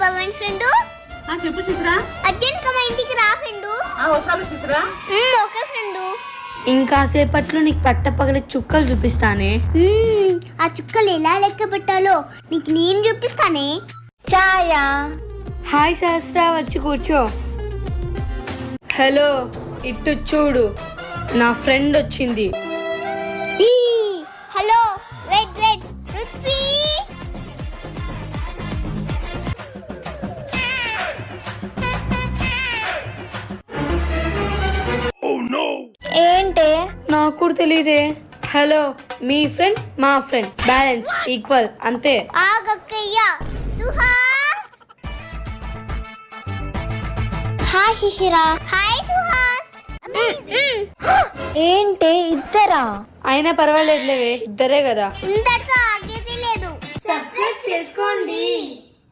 Pawan friend. చెప్పు Shishira. Urgent గా మా ఇంటికి రా ఫ్రెండ్. వస్తాను శిశిరా. Okay friend. ఇంకాసేపట్లో నీకు పట్టపగల చుక్కలు చూపిస్తానే. ఆ చుక్కలు ఎలా లెక్క పెట్టాలో నీకు నేను చూపిస్తానే. ఛాయా. హాయ్ సహస్ర, వచ్చి కూర్చో. హలో, ఇటు చూడు, నా ఫ్రెండ్ వచ్చింది. Hello, wait wait. రుత్వి. ఏంటే? నాకు కూడా తెలియదే. హలో, మీ ఫ్రెండ్ మా ఫ్రెండ్, బ్యాలెన్స్ ఈక్వల్, అంతే. ఆగక్కయ్య. సుహాస్. హాయ్ శిశిరా. హాయ్ సుహాస్. ఏంటే ఇద్దరా? అయినా పర్వాలేదులేవే, ఇద్దరే కదా. ఇంతటితో ఆగేది లేదు. సబ్స్క్రైబ్ చేసుకోండి.